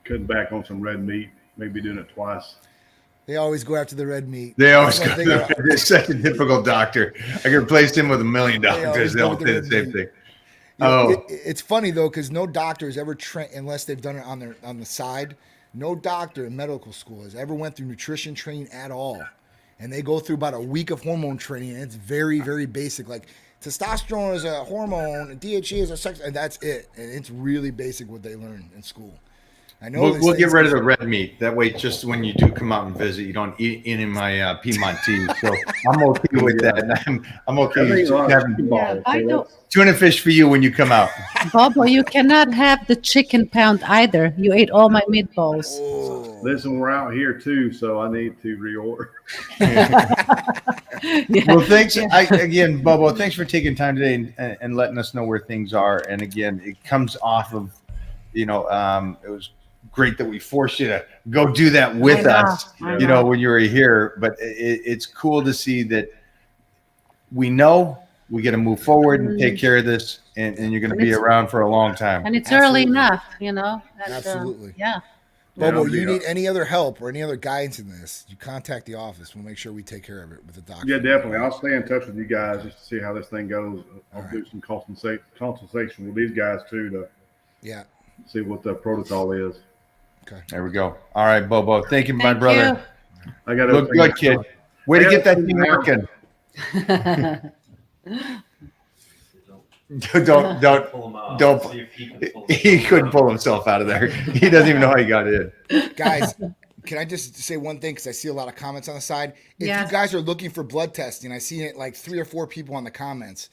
cutting back on some red meat, maybe doing it twice. They always go after the red meat. They always That's go. one thing They're such a difficult doctor. I could replace him with 1 million doctors. They all say the same thing. It's funny though, because no doctor has ever trained unless they've done it on the side. No doctor in medical school has ever went through nutrition training at all, and they go through about a week of hormone training, and it's very, very basic. Like testosterone is a hormone, and DHEA is a sex, and that's it. And it's really basic what they learn in school. I know We'll get rid of the red meat. That way, just when you do come out and visit, you don't eat any of my Piedmontese. So I'm okay with that. And I'm okay with having I know. tuna fish for you when you come out. Bobo, you cannot have the chicken pound either. You ate all my meatballs. Listen, we're out here too, so I need to reorder. Well, thanks again, Bobo. Thanks for taking time today and letting us know where things are. And again, it comes off of, it was great that we forced you to go do that with us, when you were here. But it's cool to see that we know we got to move forward and take care of this, and you're going to be around for a long time. And it's early enough, And, Absolutely. yeah. Bobo, Yeah, you need any other help or any other guidance in this, you contact the office. We'll make sure we take care of it with the doctor. Yeah, definitely. I'll stay in touch with you guys just to see how this thing goes. I'll All do some consultation with these guys too to Yeah. see what the protocol is. Okay. There we go. All right, Bobo. Thank you, my Thank brother. I got Look good, kid. Way to get that thing working. don't. Pull him out. don't- See if he can pull He himself couldn't out. pull himself out of there. He doesn't even know how he got in. Guys, can I just say one thing? Because I see a lot of comments on the side. If Yes. you guys are looking for blood testing, I see it like 3 or 4 people on the comments.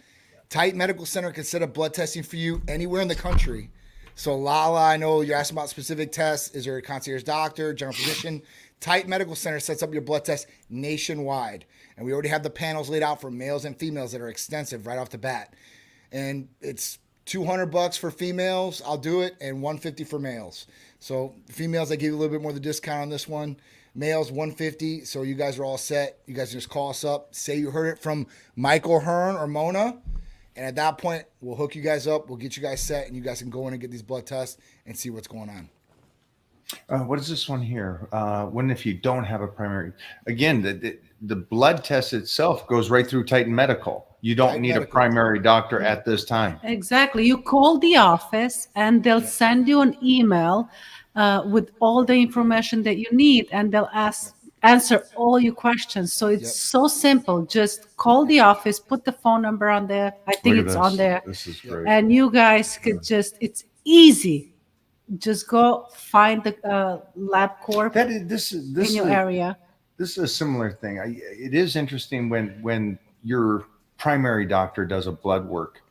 Titan Medical Center can set up blood testing for you anywhere in the country. So Lala, I know you're asking about specific tests. Is there a concierge doctor, general physician? Titan Medical Center sets up your blood test nationwide. And we already have the panels laid out for males and females that are extensive right off the bat. And it's $200 for females. I'll do it, and $150 for males. So females, I give you a little bit more of the discount on this one. Males, $150. So you guys are all set. You guys just call us up. Say you heard it from Michael Hearn or Mona. And at that point, we'll hook you guys up. We'll get you guys set, and you guys can go in and get these blood tests and see what's going on. What is this one here? When if you don't have a primary, again, the blood test itself goes right through Titan Medical. You don't Titan need Medical. a primary doctor at this time. Exactly. You call the office and they'll send you an email with all the information that you need, and they'll answer all your questions. So it's Yep. so simple. Just call the office, put the phone number on there. I think Look at it's this. on there. This is great. And you guys could it's easy. Just go find the LabCorp That is this is this in is your area. this is a similar thing. It is interesting when your primary doctor does a blood work.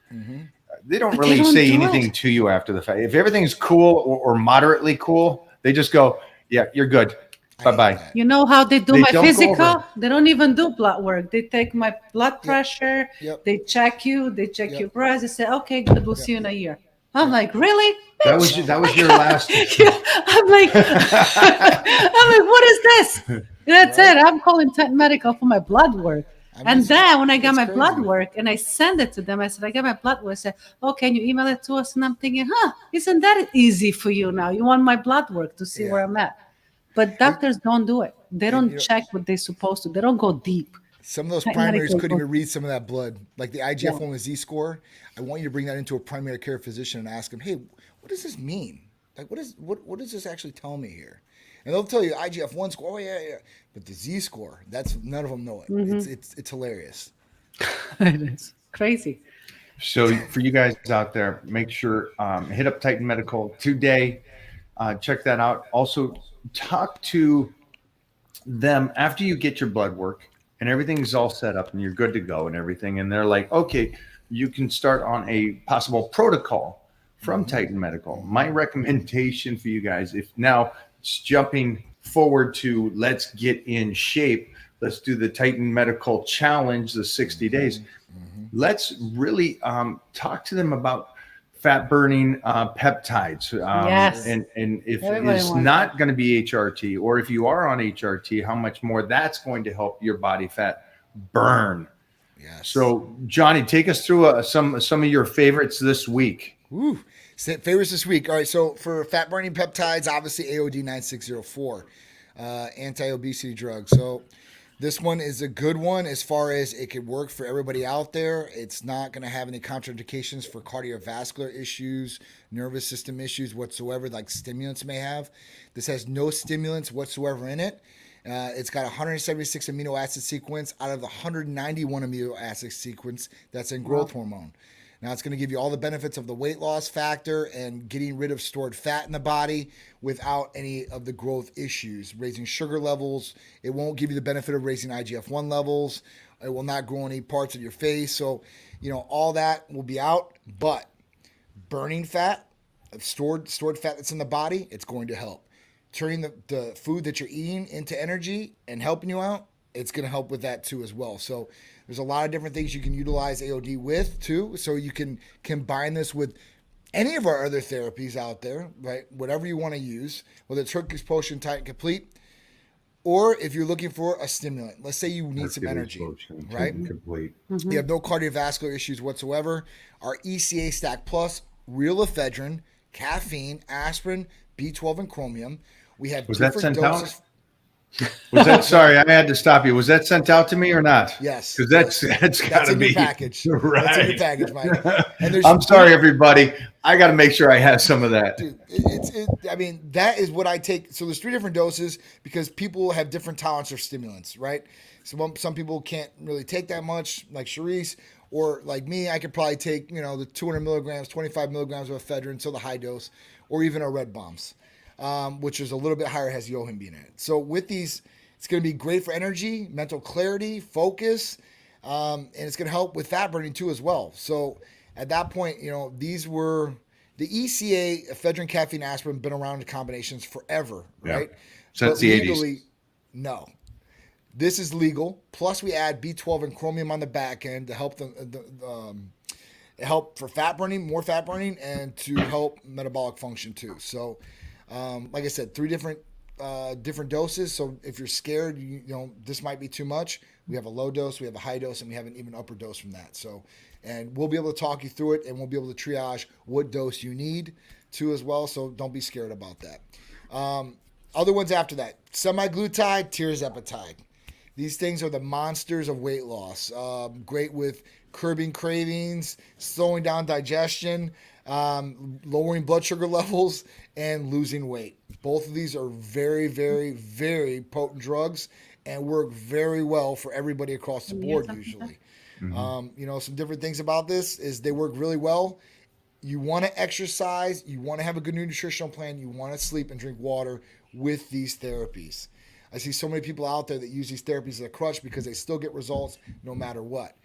They don't But they really don't say do anything it. to you after the fact. If everything's cool or moderately cool, they just go, "Yeah, you're good. I Bye hate bye." that. You know how they do They my don't go physical? over. They don't even do blood work. They take my blood pressure. Yep. They check you. They check Yep. your breath. They say, "Okay, good. We'll see you in a year." I'm like, "Really?" That was your last. Yeah, I'm like, what is this? That's it. I'm calling Titan Medical for my blood work. I mean, And it's- then when I got it's my crazy. blood work and I send it to them, I said, I got my blood work. I said, oh, can you email it to us? And I'm thinking, isn't that easy for you now? You want my blood work to see Yeah. where I'm at. But doctors don't do it. They don't you know- check what they're supposed to. They don't go deep. Some of those Titan primaries Medical couldn't goes- even read some of that blood, like the IGF-1 with Z-score. I want you to bring that into a primary care physician and ask them, hey, what does this mean? Like, what does this actually tell me here? And they'll tell you IGF-1 score. Oh yeah, yeah. But the Z-score, that's none of them know it. Mm-hmm. It's hilarious. It is crazy. So for you guys out there, make sure hit up Titan Medical today. Check that out. Also, talk to them after you get your blood work and everything's all set up and you're good to go and everything. And they're like, okay, you can start on a possible protocol from Titan Medical. My recommendation for you guys, if now it's jumping forward to let's get in shape, let's do the Titan Medical Challenge, the 60 days. Let's really talk to them about fat burning peptides. Yes. And if Everybody it's wants not going to be HRT, or if you are on HRT, how much more that's going to help your body fat burn. Yes. So, Johnny, take us through some of your favorites this week. Woo. Favorites this week. All right. So for fat burning peptides, obviously AOD 9604, anti-obesity drug. So this one is a good one as far as it could work for everybody out there. It's not going to have any contraindications for cardiovascular issues, nervous system issues whatsoever, like stimulants may have. This has no stimulants whatsoever in it. It's got 176 amino acid sequence out of the 191 amino acid sequence that's in growth hormone. Now it's going to give you all the benefits of the weight loss factor and getting rid of stored fat in the body without any of the growth issues, raising sugar levels. It won't give you the benefit of raising IGF-1 levels. It will not grow any parts of your face. So, all that will be out, but burning fat, stored fat that's in the body, it's going to help. Turning the food that you're eating into energy and helping you out, it's going to help with that too as well. So there's a lot of different things you can utilize AOD with too. So you can combine this with any of our other therapies out there, right? Whatever you want to use, whether it's Hercules Potion, Titan Complete, or if you're looking for a stimulant. Let's say you need some energy, right? Complete. You have no cardiovascular issues whatsoever. Our ECA Stack Plus, real ephedrine, caffeine, aspirin, B12, and chromium. We have Was that different sent out? doses. Was that, sorry, I had to stop you. Was that sent out to me or not? Yes. Because that's got That's to in be your package. right. That's in your package, Mike. And there's I'm sorry, everybody. I got to make sure I have some of that. Dude, I mean, that is what I take. So there's 3 different doses because people have different tolerance for stimulants, right? So some people can't really take that much, like Charisse, or like me, I could probably take, the 200 milligrams, 25 milligrams of ephedrine, so the high dose, or even our red bombs, which is a little bit higher, has yohimbine in it. So with these, it's going to be great for energy, mental clarity, focus, and it's going to help with fat burning too as well. So at that point, these were the ECA, ephedrine, caffeine, aspirin, been around in combinations forever, Yeah. right? Since But the 80s. legally, no. This is legal. Plus, we add B12 and chromium on the back end to help help for fat burning, more fat burning, and to help metabolic function too. So, like I said, 3 different doses. So if you're scared, this might be too much. We have a low dose, we have a high dose, and we have an even upper dose from that. So, and we'll be able to talk you through it, and we'll be able to triage what dose you need too as well. So don't be scared about that. Other ones after that: semaglutide, tirzepatide. These things are the monsters of weight loss. Great with curbing cravings, slowing down digestion, lowering blood sugar levels, and losing weight. Both of these are very, very, very potent drugs and work very well for everybody across the board usually. Some different things about this is they work really well. You want to exercise, you want to have a good nutritional plan, you want to sleep and drink water with these therapies. I see so many people out there that use these therapies as a crutch because they still get results no matter what.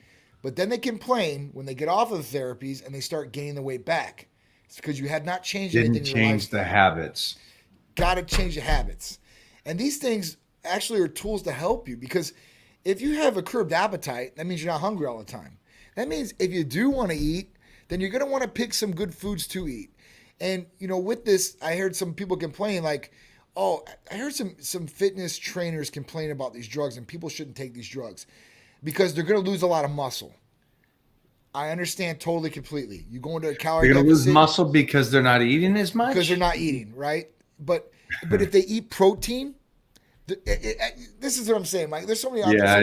But then they complain when they get off of the therapies and they start gaining the weight back. It's because you had not changed anything Didn't in your change the lifestyle. habits. Got to change the habits. And these things actually are tools to help you, because if you have a curbed appetite, that means you're not hungry all the time. That means if you do want to eat, then you're going to want to pick some good foods to eat. And, with this, I heard some people complain like, oh, I heard some fitness trainers complain about these drugs and people shouldn't take these drugs because they're going to lose a lot of muscle. I understand totally, completely. You go into a calorie They're going to lose deficit muscle because they're not eating as much? because they're not eating, right? But if they eat protein, this is what I'm saying, Mike. There's so many. Yeah,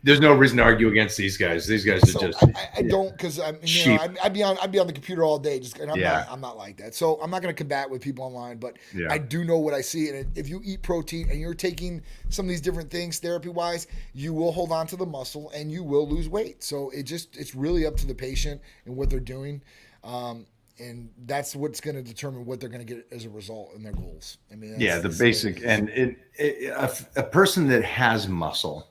there's no reason to argue against these guys. These guys are just. I don't, because Sheep. I'd be on the computer all day, and Yeah. I'm not like that. So I'm not going to combat with people online, but Yeah. I do know what I see. And if you eat protein and you're taking some of these different things therapy wise, you will hold on to the muscle and you will lose weight. So it's really up to the patient and what they're doing. And that's what's going to determine what they're going to get as a result in their goals. I mean, The basic, and a person that has muscle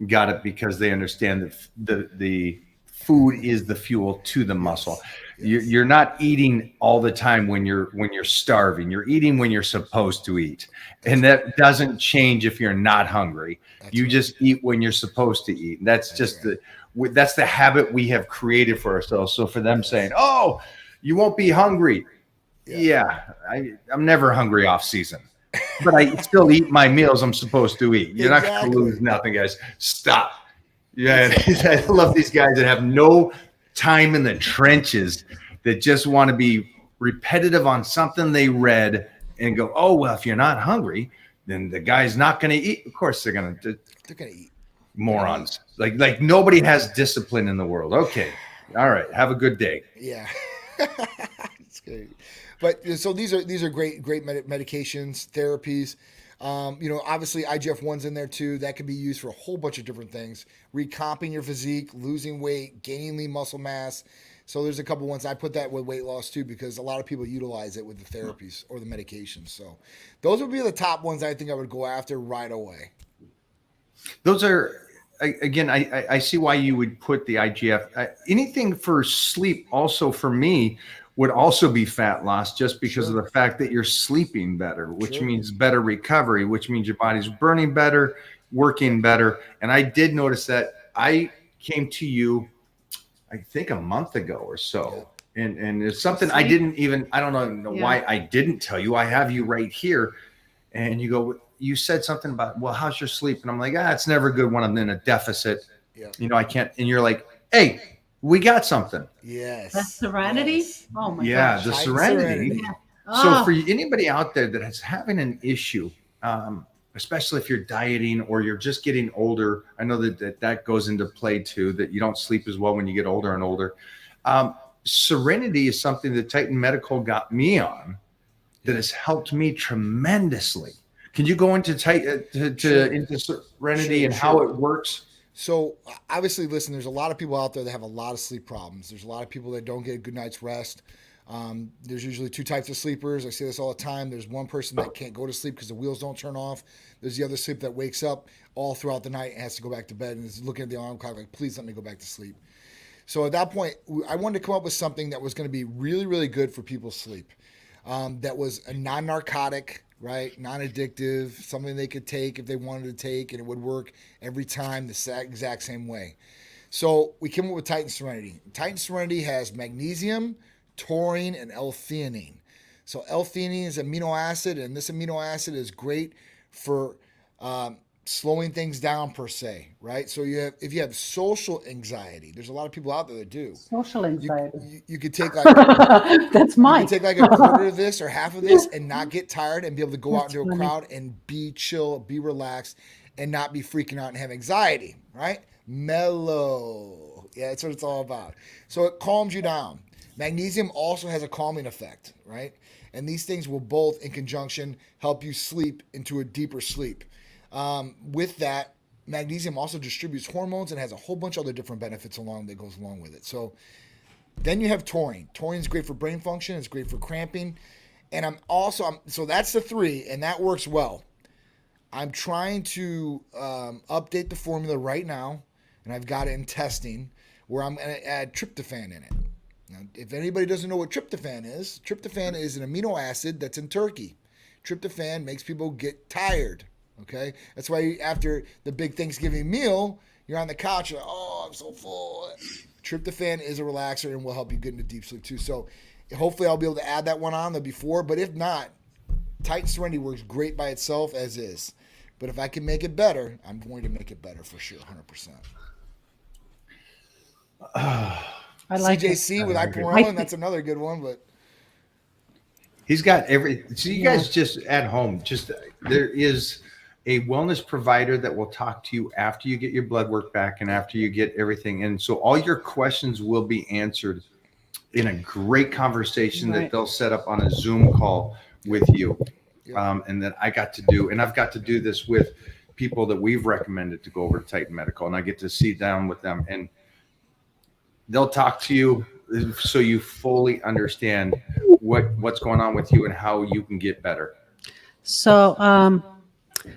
got it because they understand that the food is the fuel to the muscle. Yes. You're not eating all the time when you're starving. You're eating when you're supposed to eat, and that doesn't change if you're not hungry. You just eat when you're supposed to eat. That's just that's the habit we have created for ourselves. So for them saying, "Oh, you won't be hungry," I'm never hungry off season, but I still eat my meals I'm supposed to eat. You're not going to lose nothing, guys. Stop. Yeah, I love these guys that have no time in the trenches, that just want to be repetitive on something they read and go, "Oh, well, if you're not hungry, then the guy's not going to eat." Of course, they're going to eat. Morons. Like nobody has discipline in the world. Okay, all right, have a good day. Yeah. It's great. But so these are great medications, therapies. Obviously IGF-1's in there too. That can be used for a whole bunch of different things. Recomping your physique, losing weight, gaining lean muscle mass. So there's a couple ones. I put that with weight loss too, because a lot of people utilize it with the therapies or the medications. So those would be the top ones I think I would go after right away. Those are, again, I see why you would put the IGF. Anything for sleep also for me would also be fat loss, just because of the fact that you're sleeping better, which means better recovery, which means your body's burning better, working better. And I did notice that. I came to you, I think a month ago or so. And it's something I don't know why I didn't tell you. I have you right here. And you said something about, well, how's your sleep? And I'm like, it's never good when I'm in a deficit. Yeah. I can't. And you're like, hey, we got something. Yes. That's Serenity. Yes. Oh my gosh. Yeah, the Serenity. Yeah. Ah. for anybody out there that is having an issue, especially if you're dieting or you're just getting older, I know that goes into play too, that you don't sleep as well when you get older and older. Serenity is something that Titan Medical got me on that has helped me tremendously. Can you go into into Serenity and how it works? So obviously, listen, there's a lot of people out there that have a lot of sleep problems. There's a lot of people that don't get a good night's rest. There's usually two types of sleepers. I say this all the time. There's one person that can't go to sleep because the wheels don't turn off. There's the other sleep that wakes up all throughout the night and has to go back to bed and is looking at the alarm clock like, please let me go back to sleep. So at that point, I wanted to come up with something that was going to be really, really good for people's sleep. That was a non-narcotic, right? Non-addictive, something they could take if they wanted to take, and it would work every time the exact same way. So we came up with Titan Serenity. Titan Serenity has magnesium, taurine, and L-theanine. So L-theanine is an amino acid, and this amino acid is great for slowing things down per se, right? So if you have social anxiety, there's a lot of people out there that do. Social anxiety. You could take like That's you mine. could take like a quarter of this or half of this and not get tired and be able to go out That's into a funny. crowd and be chill, be relaxed, and not be freaking out and have anxiety, right? Mellow. Yeah, that's what it's all about. So it calms you down. Magnesium also has a calming effect, right? And these things will both, in conjunction, help you sleep into a deeper sleep. With that, magnesium also distributes hormones and has a whole bunch of other different benefits that goes along with it. So then you have taurine. Taurine is great for brain function. It's great for cramping. And so that's the three, and that works well. I'm trying to update the formula right now, and I've got it in testing, where I'm going to add tryptophan in it. Now, if anybody doesn't know what tryptophan is an amino acid that's in turkey. Tryptophan makes people get tired. Okay, that's why after the big Thanksgiving meal, you're on the couch, you're like, oh, I'm so full. Tryptophan is a relaxer and will help you get into deep sleep too. So hopefully I'll be able to add that one on there before, but if not, Titan Serenity works great by itself as is. But if I can make it better, I'm going to make it better for sure, 100%. I like it. CJC with Ipirelin, that's another good one, but He's got so you guys just at home, there is a wellness provider that will talk to you after you get your blood work back and after you get everything. And so all your questions will be answered in a great conversation that they'll set up on a Zoom call with you. And that I got to do, and I've got to do this with people that we've recommended to go over to Titan Medical, and I get to sit down with them and they'll talk to you so you fully understand what's going on with you and how you can get better. So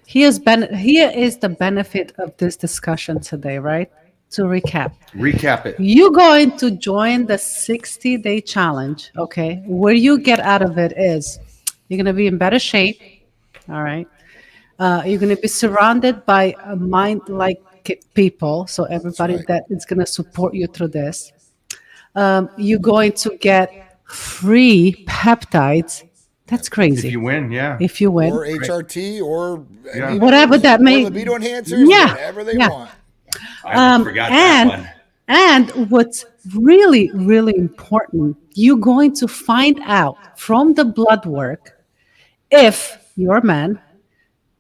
here is the benefit of this discussion today, right? To recap it. You're going to join the 60-day challenge, okay? Where you get out of it is you're going to be in better shape, all right? You're going to be surrounded by mind-like people, so everybody that is going to support you through this. You're going to get free peptides. That's crazy. If you win, yeah. If you win. or HRT or Whatever that may libido enhancers, whatever they want. I forgot that one. And what's really, really important, you're going to find out from the blood work if you're a man,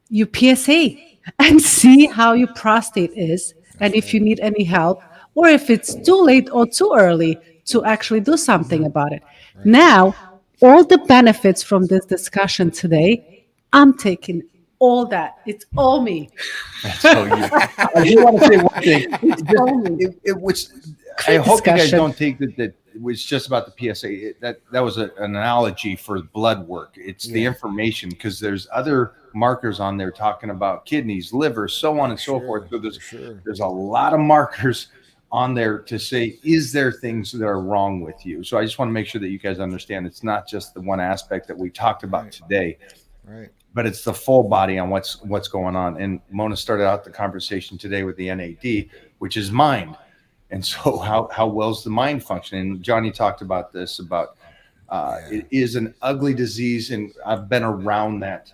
you PSA, and see how your prostate is, and if you need any help, or if it's too late or too early to actually do something about it. Now, all the benefits from this discussion today, I'm taking all that. It's all me. So I do want to say one thing. It was. I hope you guys Discussion. don't think that it was just about the PSA. That was an analogy for blood work. It's the information, because there's other markers on there talking about kidneys, liver, so on and so forth. So there's a lot of markers on there to say, is there things that are wrong with you? So I just want to make sure that you guys understand it's not just the one aspect that we talked about today. Right. But it's the full body on what's going on. And Mona started out the conversation today with the NAD, which is mind. And so how well's the mind function? And Johnny talked about this, it is an ugly disease. And I've been around that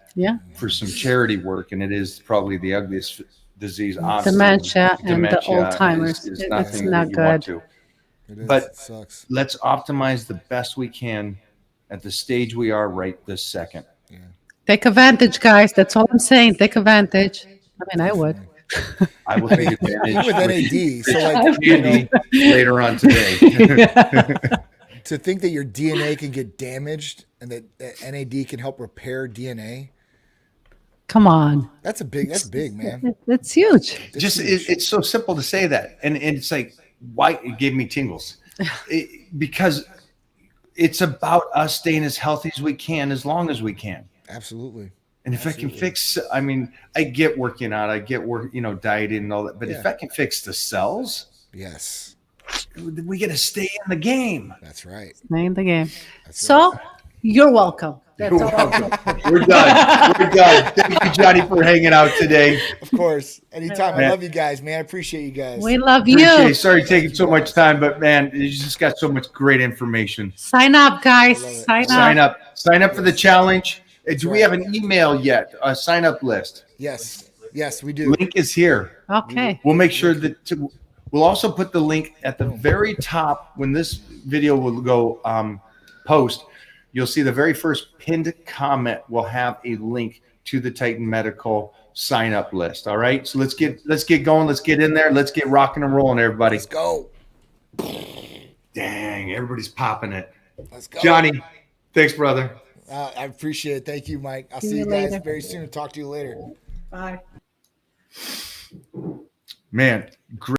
for some charity work. And it is probably the ugliest disease. Obviously. Dementia and the Alzheimer's. Is It's nothing not that you want good. to. It is. But It sucks. let's optimize the best we can at the stage we are right this second. Take advantage, guys. That's all I'm saying. Take advantage. I mean, I would. I will take Even advantage with NAD, so I like Andy later on today. to think that your DNA can get damaged and that NAD can help repair DNA. Come on. That's big, man. That's huge. Just it's so simple to say that, and it's like, why it gave me tingles. Because it's about us staying as healthy as we can, as long as we can. Absolutely. And if I can fix, I mean, I get working out, I get work, dieting and all that, but if I can fix the cells, Yes, we got to stay in the game. that's right. Name the game. That's So you're welcome. That's You're all. welcome. We're done. We're done. Thank you, Johnny, for hanging out today. Of course. Anytime. I Man. love you guys, man. I appreciate you guys. We love Appreciate you. it. Sorry taking so much time, but man, you just got so much great information. Sign up, guys. I love it. Sign up. Sign up for the challenge. Do we have an email yet? A sign up list. Yes. Yes, we do. Link is here. Okay. We'll make sure that we'll also put the link at the very top when this video will go post. You'll see the very first pinned comment will have a link to the Titan Medical sign up list. All right. So let's get going. Let's get in there. Let's get rocking and rolling, everybody. Let's go. Dang, everybody's popping it. Let's go. Johnny, thanks, brother. I appreciate it. Thank you, Mike. I'll See see you you guys later. very soon. Talk to you later. Bye. Man, great.